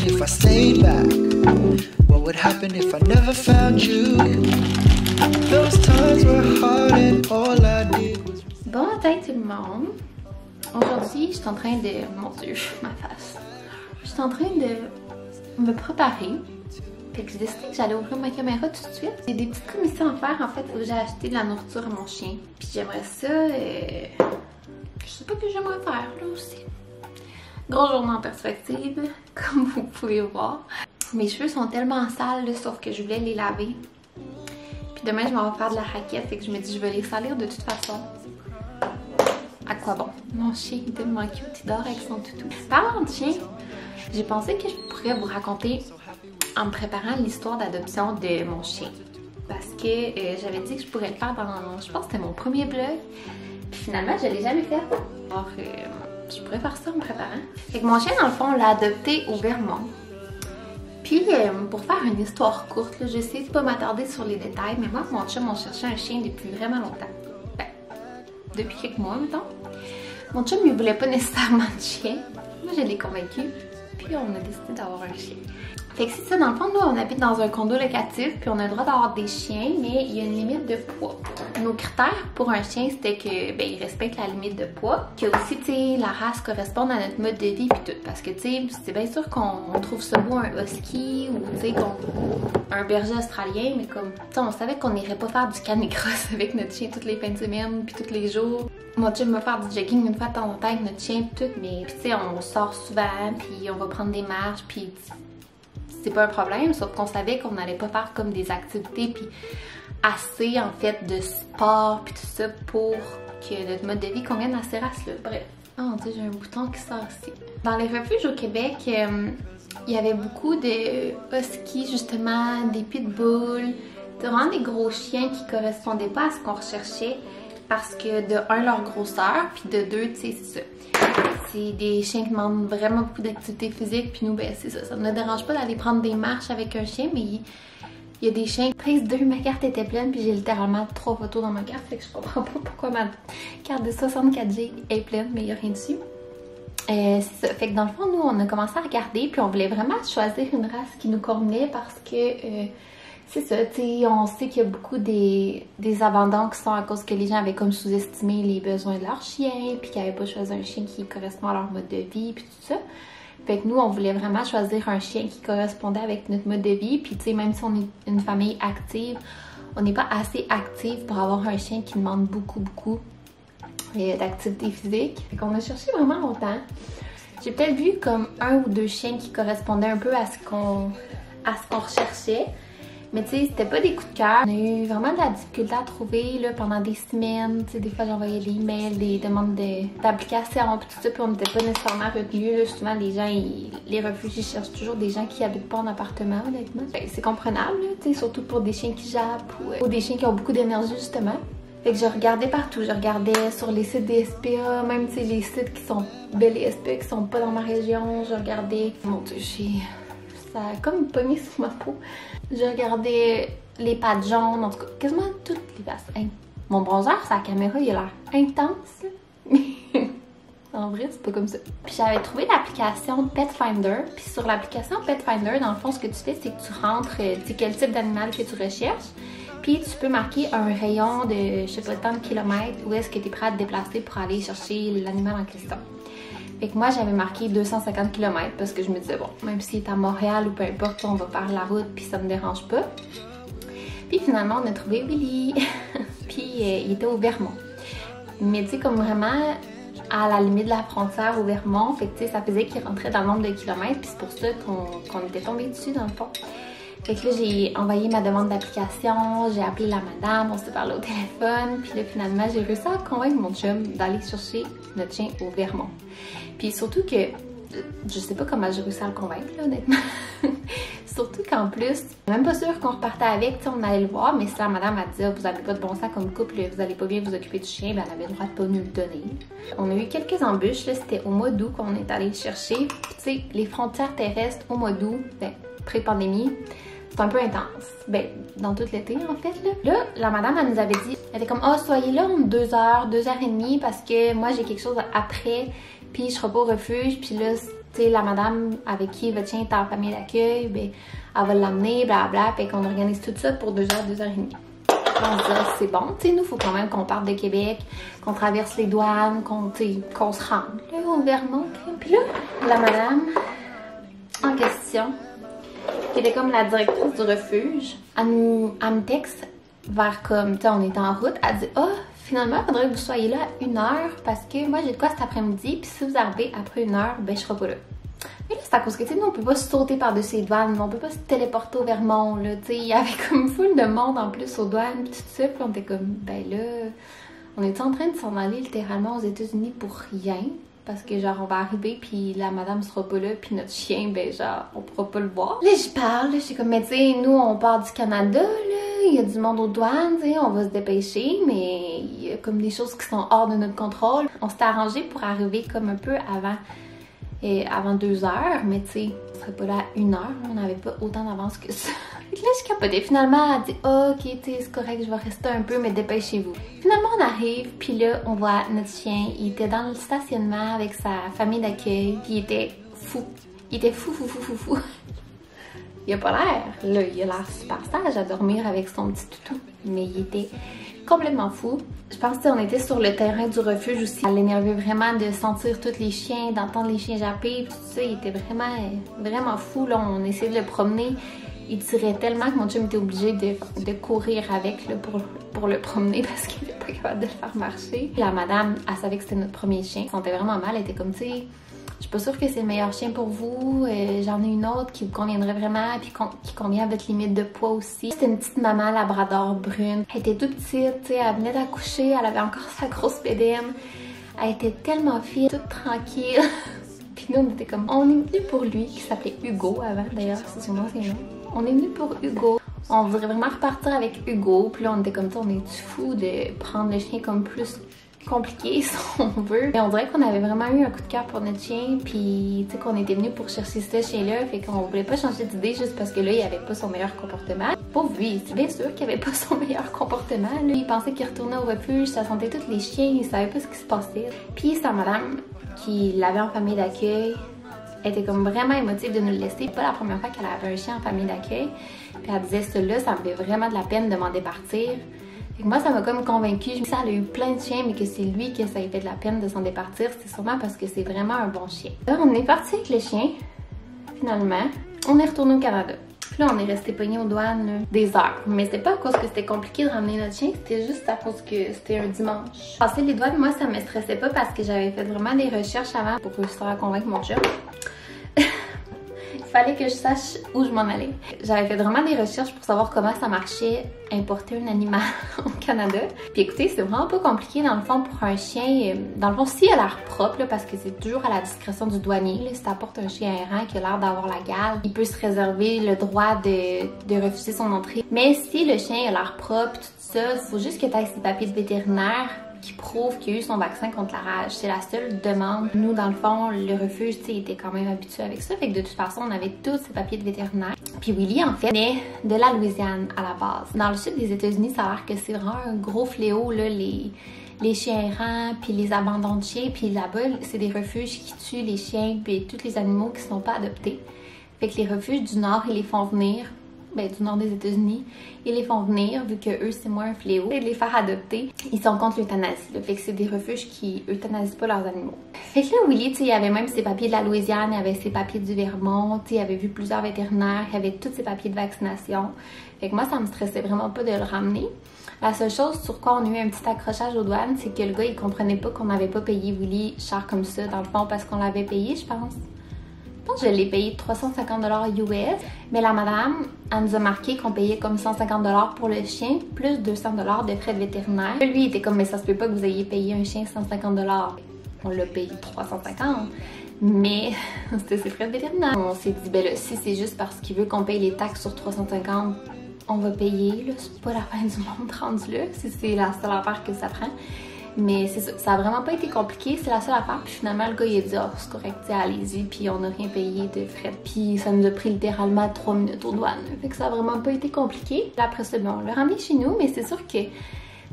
If I stayed back, what would happen if I never found you? Those times were hard and all I did was... Bon matin tout le monde. Aujourd'hui, je suis en train de... Mon Dieu, ma face. Je suis en train de me préparer. Fait que j'ai décidé que j'allais ouvrir ma caméra tout de suite. J'ai des petites commissions à faire en fait où j'ai acheté de la nourriture à mon chien. Puis j'aimerais ça... Je sais pas ce que j'aimerais faire là aussi. Grosse journée en perspective, comme vous pouvez voir. Mes cheveux sont tellement sales, là, sauf que je voulais les laver. Puis demain, je m'en vais faire de la raquette, fait que je me dis je vais les salir de toute façon. À quoi bon? Mon chien est tellement cute, il dort avec son toutou. Parlant de chien, j'ai pensé que je pourrais vous raconter en me préparant l'histoire d'adoption de mon chien. Parce que j'avais dit que je pourrais le faire dans, je pense que c'était mon premier blog. Puis finalement, je l'ai jamais fait. Alors, je pourrais faire ça en me préparant. Fait que mon chien, dans le fond, on l'a adopté au Vermont. Puis, pour faire une histoire courte, là, j'essaie de pas m'attarder sur les détails, mais moi et mon chum, on cherchait un chien depuis vraiment longtemps. Ben, depuis quelques mois, mettons. Mon chum, il voulait pas nécessairement de chien. Moi, je l'ai convaincu. Puis, on a décidé d'avoir un chien. Fait que c'est ça, dans le fond, nous, on habite dans un condo locatif, puis on a le droit d'avoir des chiens, mais il y a une limite de poids. Nos critères pour un chien, c'était que, ben, il respecte la limite de poids, que aussi, tu sais, la race corresponde à notre mode de vie, puis tout. Parce que, tu sais, c'est bien sûr qu'on trouve ça beau, un husky, ou, tu sais, un berger australien, mais comme, tu sais, on savait qu'on n'irait pas faire du canicross avec notre chien toutes les fins de semaine, puis tous les jours. Mon chum va faire du jogging une fois de temps en temps avec notre chien, puis tout, mais, tu sais, on sort souvent, puis on va prendre des marches, puis c'est pas un problème, sauf qu'on savait qu'on n'allait pas faire comme des activités puis assez en fait de sport puis tout ça pour que notre mode de vie convienne à ces races-là. Bref. Oh mon Dieu, j'ai un bouton qui sort ici. Dans les refuges au Québec, il y avait beaucoup de huskies justement, des pitbulls, vraiment des gros chiens qui correspondaient pas à ce qu'on recherchait parce que de un, leur grosseur, puis de deux, tu sais, c'est ça. C'est des chiens qui demandent vraiment beaucoup d'activité physique, puis nous, ben c'est ça. Ça ne me dérange pas d'aller prendre des marches avec un chien, mais il y a des chiens. Prise 2, ma carte était pleine, puis j'ai littéralement 3 photos dans ma carte, fait que je comprends pas pourquoi ma carte de 64G est pleine, mais il n'y a rien dessus. C'est ça. Fait que dans le fond, nous, on a commencé à regarder, puis on voulait vraiment choisir une race qui nous convenait parce que c'est ça, tu sais, on sait qu'il y a beaucoup des abandons qui sont à cause que les gens avaient comme sous-estimé les besoins de leur chien, puis qu'ils n'avaient pas choisi un chien qui correspond à leur mode de vie, puis tout ça. Fait que nous, on voulait vraiment choisir un chien qui correspondait avec notre mode de vie, puis tu sais, même si on est une famille active, on n'est pas assez active pour avoir un chien qui demande beaucoup d'activité physique. Fait qu'on a cherché vraiment longtemps. J'ai peut-être vu comme 1 ou 2 chiens qui correspondaient un peu à ce qu'on recherchait. Mais tu sais, c'était pas des coups de cœur. On a eu vraiment de la difficulté à trouver là, pendant des semaines. Tu sais, des fois j'envoyais des emails, des demandes d'applications puis tout ça, puis on n'était pas nécessairement retenus. Souvent les gens, les refuges, ils cherchent toujours des gens qui habitent pas en appartement, honnêtement. C'est comprenable, tu sais, surtout pour des chiens qui jappent ou des chiens qui ont beaucoup d'énergie justement. Fait que je regardais partout, je regardais sur les sites des SPA, même tu sais, les sites qui sont les SPA qui sont pas dans ma région, je regardais. Mon Dieu, ça a comme pogné sur ma peau. Je regardais les pattes jaunes, en tout cas, quasiment toutes les faces. Hein. Mon bronzer, sa caméra, il a l'air intense, mais en vrai, c'est pas comme ça. Puis j'avais trouvé l'application Pet Finder, puis sur l'application Pet Finder, dans le fond, ce que tu fais, c'est que tu rentres, tu sais, quel type d'animal que tu recherches, puis tu peux marquer un rayon de, je sais pas, tant de kilomètres, où est-ce que tu es prêt à te déplacer pour aller chercher l'animal en question. Fait que moi, j'avais marqué 250 km parce que je me disais, bon, même s'il est à Montréal ou peu importe, on va faire la route puis ça me dérange pas. Puis finalement, on a trouvé Willy. Puis il était au Vermont. Mais tu sais, comme vraiment à la limite de la frontière au Vermont, fait que tu sais, ça faisait qu'il rentrait dans le nombre de kilomètres, puis c'est pour ça qu'on était tombé dessus dans le fond. Fait que là, j'ai envoyé ma demande d'application, j'ai appelé la madame, on s'est parlé au téléphone, puis là, finalement, j'ai réussi à convaincre mon chum d'aller chercher notre chien au Vermont. Puis surtout que Je sais pas comment j'ai réussi à le convaincre, là, honnêtement. Surtout qu'en plus, même pas sûr qu'on repartait avec, on allait le voir, mais si la madame a dit ah, vous avez pas de bon sens comme couple, vous allez pas bien vous occuper du chien, ben elle avait le droit de pas nous le donner. On a eu quelques embûches, là, c'était au mois d'août qu'on est allé le chercher. Puis tu sais, les frontières terrestres au mois d'août, ben, pré-pandémie, c'est un peu intense. Ben, dans tout l'été, en fait, là. Là, la madame, elle nous avait dit, elle était comme, ah, soyez là en 2 heures, 2 heures et demie, parce que moi, j'ai quelque chose après, puis je serai pas au refuge, puis là, tu sais, la madame avec qui votre chien est en famille d'accueil, ben, elle va l'amener, blablabla, puis qu'on organise tout ça pour 2 heures, 2 heures et demie. On se dit, c'est bon, tu sais, nous, faut quand même qu'on parte de Québec, qu'on traverse les douanes, qu'on se rende, là, au Vermont. Puis là, la madame en question, qui était comme la directrice du refuge, elle me texte vers comme, tu sais, on était en route, elle dit « Ah, finalement, il faudrait que vous soyez là à 1 heure parce que moi, j'ai de quoi cet après-midi, puis si vous arrivez après 1 heure, ben je serai pas là. » Mais là, c'est à cause que, tu sais, nous, on peut pas sauter par-dessus les douanes, on peut pas se téléporter au Vermont, là, tu sais, il y avait comme full de monde en plus aux douanes, puis tout ça, puis on était comme, ben là, on était en train de s'en aller littéralement aux États-Unis pour rien. Parce que genre on va arriver puis la madame sera pas là puis notre chien ben genre on pourra pas le voir. Là j'y parle, je suis comme mais tu sais nous on part du Canada là, il y a du monde aux douanes, tu sais on va se dépêcher mais il y a comme des choses qui sont hors de notre contrôle. On s'était arrangé pour arriver comme un peu avant 2 heures mais tu sais on serait pas là à 1 heure, on n'avait pas autant d'avance que ça. Et là je capotais, finalement elle dit oh, ok tu sais c'est correct je vais rester un peu mais dépêchez-vous. Finalement on arrive puis là on voit notre chien, il était dans le stationnement avec sa famille d'accueil puis il était fou. Il était fou. Il a pas l'air, là il a l'air super sage à dormir avec son petit toutou mais il était complètement fou. Je pense qu'on était sur le terrain du refuge aussi. Ça l'énervait vraiment de sentir tous les chiens, d'entendre les chiens japper, tout ça. Il était vraiment fou. Là, on essayait de le promener. Il tirait tellement que mon chum était obligé de courir avec là, pour le promener parce qu'il n'était pas capable de le faire marcher. La madame, elle savait que c'était notre premier chien. Elle se sentait vraiment mal. Elle était comme, tu sais, je suis pas sûre que c'est le meilleur chien pour vous. J'en ai une autre qui vous conviendrait vraiment puis qui convient à votre limite de poids aussi. C'était une petite maman labrador brune. Elle était toute petite, tu sais, elle venait d'accoucher, elle avait encore sa grosse bédaine. Elle était tellement fine, toute tranquille. Puis nous, on était comme, on est venu pour lui, qui s'appelait Hugo avant d'ailleurs, c'est son ancien nom. On est venu pour Hugo. On voudrait vraiment repartir avec Hugo. Puis là, on était comme ça, on est fou de prendre le chien comme plus compliqué si on veut. Mais on dirait qu'on avait vraiment eu un coup de cœur pour notre chien, puis tu sais qu'on était venu pour chercher ce chien-là, fait qu'on voulait pas changer d'idée juste parce que là, il avait pas son meilleur comportement. Pauvre lui, c'est bien sûr qu'il avait pas son meilleur comportement. Là. Il pensait qu'il retournait au refuge, ça sentait tous les chiens, il savait pas ce qui se passait. Puis sa madame, qui l'avait en famille d'accueil, était comme vraiment émotive de nous le laisser. Pas la première fois qu'elle avait un chien en famille d'accueil. Puis elle disait, celui-là, ça me fait vraiment de la peine de m'en départir. Fait que moi, ça m'a comme convaincue. Je me disais, elle a eu plein de chiens, mais que c'est lui que ça lui fait de la peine de s'en départir. C'est sûrement parce que c'est vraiment un bon chien. Là, on est parti avec le chien, finalement. On est retourné au Canada. Puis là, on est resté pogné aux douanes là, des heures. Mais c'était pas à cause que c'était compliqué de ramener notre chien, c'était juste à cause que c'était un dimanche. Passer les douanes, moi, ça me stressait pas parce que j'avais fait vraiment des recherches avant pour réussir à convaincre mon chum. Il fallait que je sache où je m'en allais. J'avais fait vraiment des recherches pour savoir comment ça marchait importer un animal au Canada. Puis écoutez, c'est vraiment pas compliqué dans le fond pour un chien. Dans le fond, s'il a l'air propre, là, parce que c'est toujours à la discrétion du douanier, là, si t'apportes un chien errant qui a l'air d'avoir la gale, il peut se réserver le droit de refuser son entrée. Mais si le chien a l'air propre, tout ça, il faut juste que tu aies ses papiers de vétérinaire qui prouve qu'il a eu son vaccin contre la rage. C'est la seule demande. Nous, dans le fond, le refuge, tu sais, était quand même habitué avec ça. Fait que de toute façon, on avait tous ces papiers de vétérinaire. Puis Willy, en fait, venait de la Louisiane à la base. Dans le sud des États-Unis, ça a l'air que c'est vraiment un gros fléau, là, les chiens errants, puis les abandons de chiens. Puis là-bas, c'est des refuges qui tuent les chiens, puis tous les animaux qui sont pas adoptés. Fait que les refuges du Nord, ils les font venir. Ben, du nord des États-Unis, ils les font venir, vu que eux c'est moins un fléau, et de les faire adopter. Ils sont contre l'euthanasie, fait que c'est des refuges qui euthanasient pas leurs animaux. Fait que là, Willy, tu sais, il avait même ses papiers de la Louisiane, il avait ses papiers du Vermont, tu sais, il avait vu plusieurs vétérinaires, il avait tous ses papiers de vaccination. Fait que moi, ça me stressait vraiment pas de le ramener. La seule chose sur quoi on a eu un petit accrochage aux douanes, c'est que le gars, il comprenait pas qu'on n'avait pas payé Willy cher comme ça, dans le fond, parce qu'on l'avait payé, je pense. Je pense que je l'ai payé 350 $ US, mais la madame, elle nous a marqué qu'on payait comme 150 $ pour le chien, plus 200 $ de frais de vétérinaire. Lui, il était comme, mais ça se peut pas que vous ayez payé un chien 150 $. On l'a payé 350. Mais c'était ses frais de vétérinaire. On s'est dit, ben là, si c'est juste parce qu'il veut qu'on paye les taxes sur 350, on va payer, là. C'est pas la fin du monde rendu là, si c'est la seule affaire que ça prend. Mais c'est ça, ça a vraiment pas été compliqué, c'est la seule affaire. Puis finalement, le gars, il a dit, oh, c'est correct, allez-y, puis on n'a rien payé de frais. Puis ça nous a pris littéralement 3 minutes aux douanes. Fait que ça a vraiment pas été compliqué. Puis après ça, bon, on l'a ramené chez nous, mais c'est sûr que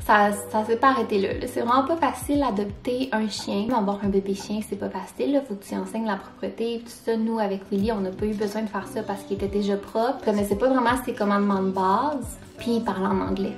ça s'est pas arrêté là. C'est vraiment pas facile d'adopter un chien. Avoir un bébé chien, c'est pas facile. Là. Faut que tu enseignes la propreté, tout ça. Nous, avec Willy, on n'a pas eu besoin de faire ça parce qu'il était déjà propre. Il connaissait pas vraiment ses commandements de base. Puis il parlait en anglais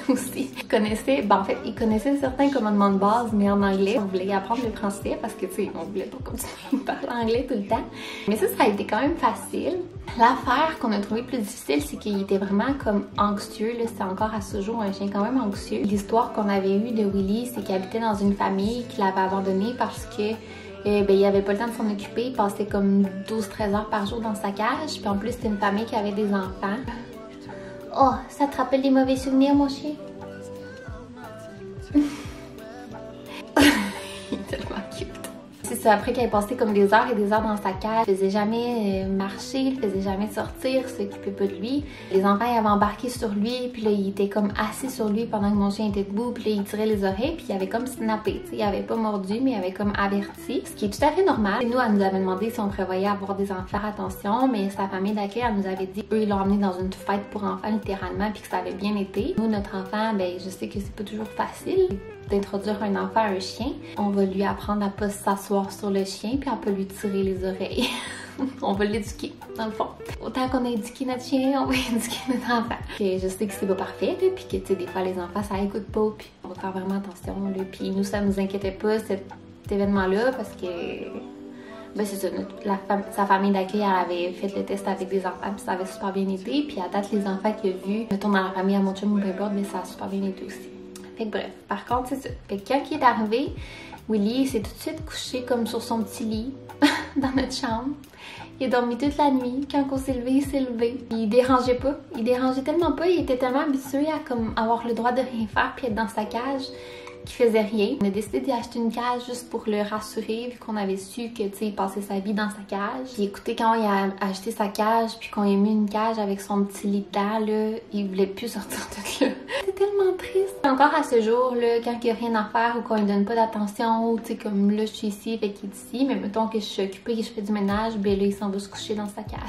aussi. Il connaissait, ben en fait, il connaissait certains commandements de base, mais en anglais. On voulait apprendre le français parce que, tu sais, on voulait pas continuer à parler anglais tout le temps. Mais ça a été quand même facile. L'affaire qu'on a trouvé plus difficile, c'est qu'il était vraiment comme anxieux. C'est encore à ce jour un chien quand même anxieux. L'histoire qu'on avait eue de Willy, c'est qu'il habitait dans une famille qui l'avait abandonné parce que ben, il avait pas le temps de s'en occuper. Il passait comme 12-13 heures par jour dans sa cage. Puis en plus, c'était une famille qui avait des enfants. Oh, ça te rappelle des mauvais souvenirs, mon chien? Il est tellement cute. C'est ça, après qu'il ait passé comme des heures et des heures dans sa cage, il faisait jamais marcher, il faisait jamais sortir, s'occupait pas de lui. Les enfants ils avaient embarqué sur lui, puis là il était comme assis sur lui pendant que mon chien était debout, puis là il tirait les oreilles, puis il avait comme snappé, tu sais, il avait pas mordu, mais il avait comme averti, ce qui est tout à fait normal. Et nous, elle nous avait demandé si on prévoyait avoir des enfants, attention, mais sa famille d'accueil, elle nous avait dit, eux ils l'ont emmené dans une fête pour enfants littéralement, puis que ça avait bien été. Nous, notre enfant, ben je sais que c'est pas toujours facile d'introduire un enfant à un chien. On va lui apprendre à pas s'asseoir sur le chien, puis on peut lui tirer les oreilles. On va l'éduquer, dans le fond. Autant qu'on a éduqué notre chien, on va éduquer notre enfant. Et je sais que c'est pas parfait, là, puis que, tu sais, des fois, les enfants, ça écoute pas, puis on va faire vraiment attention, là. Puis nous, ça nous inquiétait pas, cet événement-là, parce que ben c'est ça, sa famille d'accueil, elle avait fait le test avec des enfants, puis ça avait super bien été. Puis à date, les enfants qu'il a vus, mettons dans la famille à mon chum ou peu importe, mais ça a super bien été aussi. Fait que bref, par contre, c'est ça. Fait que quand il est arrivé, Willy s'est tout de suite couché comme sur son petit lit dans notre chambre. Il a dormi toute la nuit. Quand on s'est levé, il s'est levé. Il dérangeait pas. Il dérangeait tellement pas. Il était tellement habitué à comme avoir le droit de rien faire puis être dans sa cage qu'il faisait rien. On a décidé d'y acheter une cage juste pour le rassurer vu qu'on avait su que, tu sais, il passait sa vie dans sa cage. Puis écoutez, quand il a acheté sa cage puis qu'on a mis une cage avec son petit lit dedans, là, il voulait plus sortir de là. C'était tellement triste. Encore à ce jour, là, quand il n'y a rien à faire ou qu'on lui donne pas d'attention, ou tu sais, comme là, je suis ici, fait qu'il est ici, mais mettons que je suis occupée et je fais du ménage, ben là, il s'en va se coucher dans sa cage.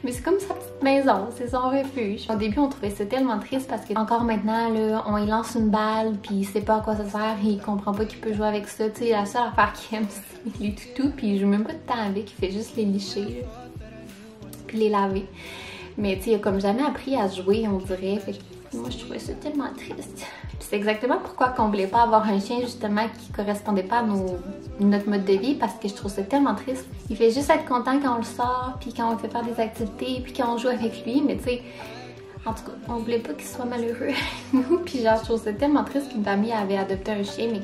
Mais c'est comme sa petite maison, c'est son refuge. Au début, on trouvait ça tellement triste parce que encore maintenant, là, on lui lance une balle puis il sait pas à quoi ça sert, il comprend pas qu'il peut jouer avec ça. Tu sais, la seule affaire qu'il aime, c'est les toutous, puis il joue même pas de temps avec, il fait juste les licher, puis les laver. Mais tu sais, il a comme jamais appris à jouer, on dirait. Fait que moi, je trouvais ça tellement triste. C'est exactement pourquoi qu'on voulait pas avoir un chien justement qui correspondait pas à notre mode de vie, parce que je trouve ça tellement triste. Il fait juste être content quand on le sort, puis quand on fait faire des activités, puis quand on joue avec lui, mais tu sais, en tout cas, on voulait pas qu'il soit malheureux avec nous, puis genre je trouve ça tellement triste qu'une famille avait adopté un chien, mais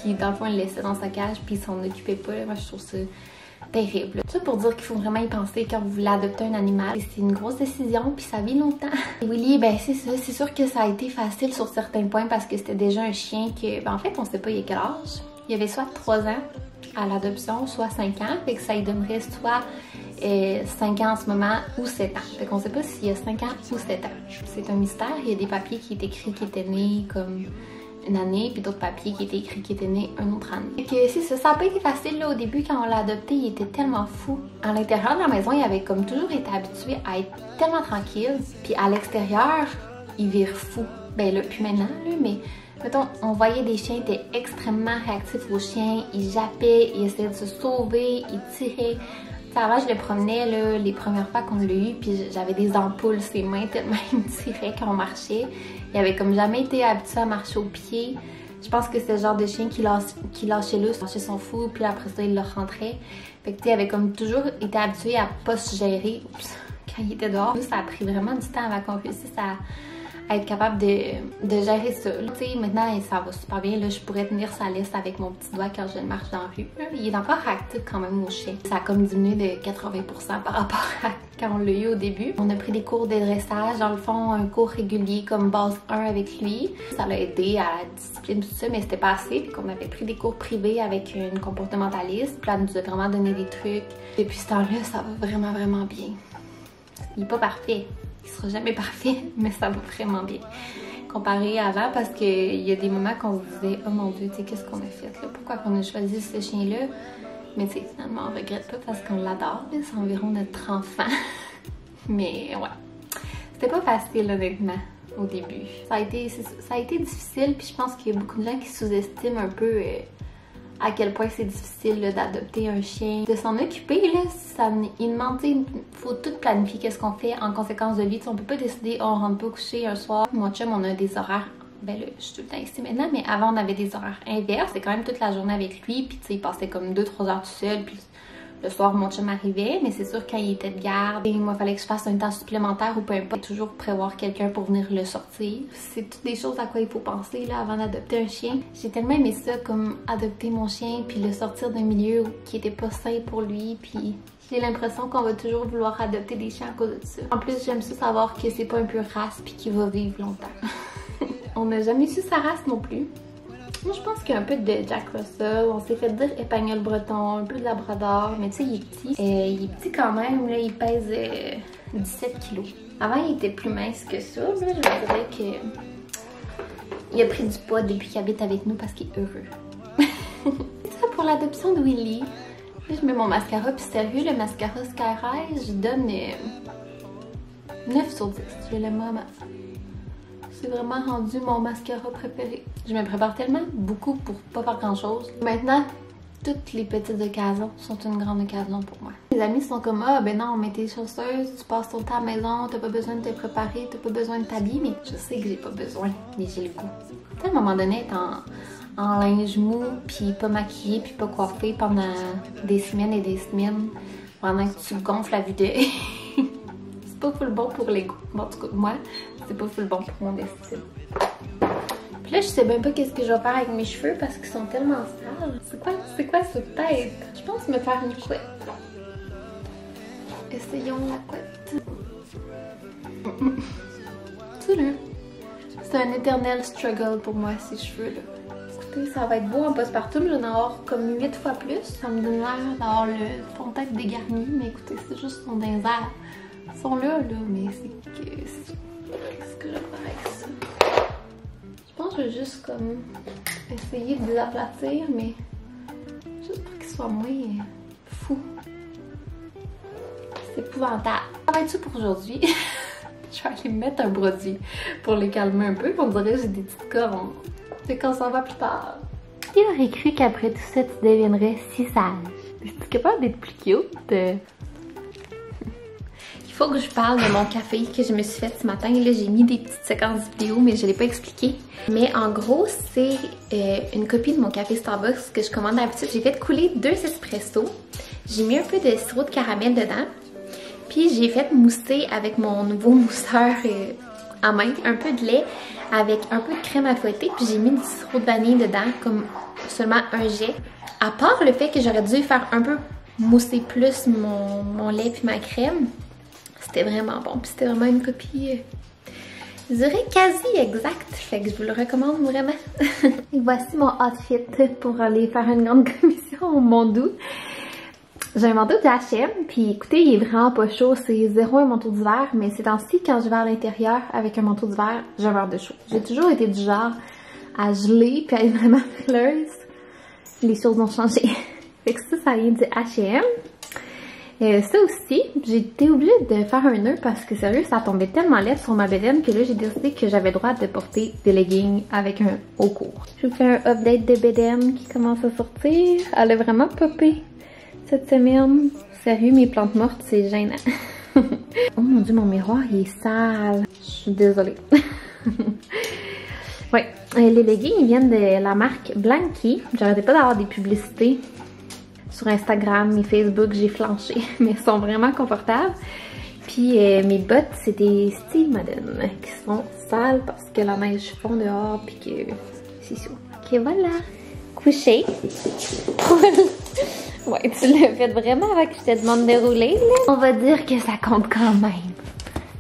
qui dans le fond il le laissait dans sa cage, puis il s'en occupait pas. Moi je trouve ça terrible. Ça pour dire qu'il faut vraiment y penser quand vous voulez adopter un animal. C'est une grosse décision, puis ça vit longtemps. Et Willy, ben c'est ça, c'est sûr que ça a été facile sur certains points parce que c'était déjà un chien que, ben en fait on sait pas il y a quel âge. Il y avait soit 3 ans à l'adoption, soit 5 ans, fait que ça lui donnerait soit 5 ans en ce moment ou 7 ans. Fait qu'on sait pas s'il y a 5 ans ou 7 ans. C'est un mystère, il y a des papiers qui est écrit qu'il était né comme une année, puis d'autres papiers qui étaient écrits qu'il était né une autre année. Et que c'est ça, ça n'a pas été facile là au début quand on l'a adopté, il était tellement fou. À l'intérieur de la maison, il avait comme toujours été habitué à être tellement tranquille, puis à l'extérieur, il vire fou. Ben là, plus maintenant, là, mais mettons, on voyait des chiens qui étaient extrêmement réactifs aux chiens, ils jappaient, ils essayaient de se sauver, ils tiraient. Avant, je le promenais là, les premières fois qu'on l'a eu, puis j'avais des ampoules ses mains tellement il me tirait quand on marchait. Il avait comme jamais été habitué à marcher au pied. Je pense que c'est le genre de chien qui lâchait lousse, lâchait son fou, puis après ça, il le rentrait. Fait que tu sais, il avait comme toujours été habitué à pas se gérer quand il était dehors. Ça a pris vraiment du temps avant qu'on réussisse être capable de gérer ça. Tu sais, maintenant, ça va super bien. Là, je pourrais tenir sa liste avec mon petit doigt quand je marche dans la rue. Il est encore actif quand même, mon chien. Ça a comme diminué de 80% par rapport à quand on l'a eu au début. On a pris des cours de dressage, dans le fond, un cours régulier comme base 1 avec lui. Ça l'a aidé à la discipline, tout ça, mais c'était pas assez. Puis qu'on avait pris des cours privés avec une comportementaliste. Puis elle nous a vraiment donné des trucs. Depuis ce temps-là, ça va vraiment, vraiment bien. Il est pas parfait. Il sera jamais parfait, mais ça va vraiment bien. Comparé à avant, parce qu'il y a des moments qu'on se disait « Oh mon Dieu, tu sais, qu'est-ce qu'on a fait là? Pourquoi qu'on a choisi ce chien-là? » Mais tu sais, finalement, on regrette pas parce qu'on l'adore. C'est environ notre enfant. Mais ouais, c'était pas facile honnêtement au début. Ça a été difficile, puis je pense qu'il y a beaucoup de gens qui sous-estiment un peu à quel point c'est difficile d'adopter un chien. De s'en occuper, là, il demande, il faut tout planifier qu'est-ce qu'on fait en conséquence de lui. T'sais, on peut pas décider, on rentre pas coucher un soir. Mon chum, on a des horaires, ben là, je suis tout le temps ici maintenant, mais avant on avait des horaires inverses. C'est quand même toute la journée avec lui, puis tu sais, il passait comme 2-3 heures tout seul, puis le soir, mon chum arrivait, mais c'est sûr quand il était de garde, et moi, il fallait que je fasse un temps supplémentaire ou peu importe, toujours prévoir quelqu'un pour venir le sortir. C'est toutes des choses à quoi il faut penser là avant d'adopter un chien. J'ai tellement aimé ça, comme adopter mon chien, puis le sortir d'un milieu qui était pas sain pour lui, puis j'ai l'impression qu'on va toujours vouloir adopter des chiens à cause de ça. En plus, j'aime ça savoir que c'est pas un pure race, puis qu'il va vivre longtemps. On n'a jamais su sa race non plus. Moi, je pense qu'il y a un peu de Jack Russell. On s'est fait dire Espagnol breton, un peu de Labrador, mais tu sais, il est petit. Il est petit quand même, là, il pèse 17 kilos. Avant, il était plus mince que ça, là, je dirais que il a pris du poids depuis qu'il habite avec nous parce qu'il est heureux. C'est ça pour l'adoption de Willy. Là, je mets mon mascara, puis sérieux, le mascara Sky Rise, je donne 9 sur 10. Je l'aime vraiment. C'est vraiment rendu mon mascara préféré. Je me prépare tellement beaucoup pour pas faire grand chose. Maintenant, toutes les petites occasions sont une grande occasion pour moi. Mes amis sont comme « Ah ben non, mais t'es chasseuse, tu passes ton temps à la maison, t'as pas besoin de te préparer, t'as pas besoin de t'habiller. » Mais je sais que j'ai pas besoin, mais j'ai le goût. À un moment donné, être en linge mou, puis pas maquillée, puis pas coiffée pendant des semaines et des semaines, pendant que tu gonfles la vue d'œil. C'est pas full bon pour les goûts. Bon, en tout cas, moi, c'est pas full bon pour mon estime. Puis là, je sais même pas qu'est-ce que je vais faire avec mes cheveux parce qu'ils sont tellement sales. C'est quoi cette tête? Je pense me faire une couette. Essayons la couette. C'est un éternel struggle pour moi, ces cheveux-là. Écoutez, ça va être beau en postpartum. Je vais en avoir comme 8 fois plus. Ça me donne l'air d'avoir le fond de tête dégarni. Mais écoutez, c'est juste son désert. Ils sont là, mais c'est que... Qu'est-ce que je vais faire avec ça? Je pense que je vais juste comme essayer de les aplatir, mais juste pour qu'ils soient moins fous. C'est épouvantable. Ça va être tout pour aujourd'hui. Je vais aller mettre un produit pour les calmer un peu. On dirait que j'ai des petites cornes. C'est quand ça va plus tard. Qui aurait cru qu'après tout ça, tu deviendrais si sage? Je suis capable d'être plus cute. Il faut que je parle de mon café que je me suis fait ce matin. Là, j'ai mis des petites séquences vidéo, mais je ne l'ai pas expliqué. Mais en gros, c'est une copie de mon café Starbucks que je commande d'habitude. J'ai fait couler 2 espressos. J'ai mis un peu de sirop de caramel dedans. Puis j'ai fait mousser avec mon nouveau mousseur à main, un peu de lait avec un peu de crème à fouetter. Puis j'ai mis du sirop de vanille dedans, comme seulement un jet. À part le fait que j'aurais dû faire un peu mousser plus mon lait puis ma crème. C'était vraiment bon, puis c'était vraiment une copie, je dirais quasi exacte, fait que je vous le recommande vraiment. Et voici mon outfit pour aller faire une grande commission au Mondou. J'ai un manteau de H&M, puis écoutez, il est vraiment pas chaud, c'est zéro un manteau d'hiver, mais ces temps-ci, quand je vais à l'intérieur avec un manteau d'hiver, j'ai peur de chaud. J'ai toujours été du genre à geler, puis à être vraiment frileuse. Les choses ont changé. Fait que ça vient du H&M. Ça aussi, j'ai été obligée de faire un nœud parce que sérieux, ça tombait tellement laid sur ma bedaine que là, j'ai décidé que j'avais le droit de porter des leggings avec un haut court. Je vous fais un update de bedaine qui commence à sortir. Elle a vraiment popé cette semaine. Sérieux, mes plantes mortes, c'est gênant. Oh mon dieu, mon miroir, il est sale. Je suis désolée. Ouais, les leggings, ils viennent de la marque Blanky. J'arrêtais pas d'avoir des publicités sur Instagram et Facebook, j'ai flanché, mais elles sont vraiment confortables. Puis mes bottes, c'est des Steve Madden qui sont sale parce que la neige fond dehors puis que c'est ça. Ok, voilà. Couché. Ouais, tu l'as fait vraiment avant que je te demande de rouler, là. On va dire que ça compte quand même.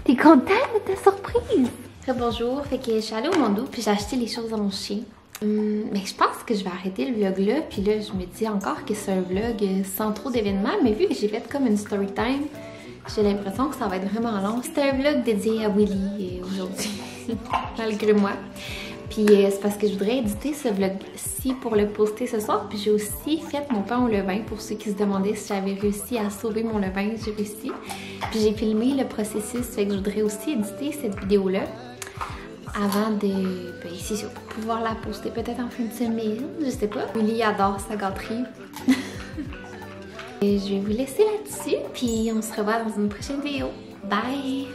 T'es contente de ta surprise? Bonjour, fait que je suis allée au Mondo puis j'ai acheté les choses à mon chien. Mais je pense que je vais arrêter le vlog là, puis là je me dis encore que c'est un vlog sans trop d'événements, mais vu que j'ai fait comme une story time, j'ai l'impression que ça va être vraiment long. C'était un vlog dédié à Willy aujourd'hui, malgré moi. Puis c'est parce que je voudrais éditer ce vlog-ci pour le poster ce soir. Puis j'ai aussi fait mon pain au levain pour ceux qui se demandaient si j'avais réussi à sauver mon levain. J'ai réussi. Puis j'ai filmé le processus, fait que je voudrais aussi éditer cette vidéo-là avant de, ben c'est sûr, pouvoir la poster peut-être en fin de semaine, je sais pas. Willy adore sa gâterie. Et je vais vous laisser là-dessus, puis on se revoit dans une prochaine vidéo. Bye!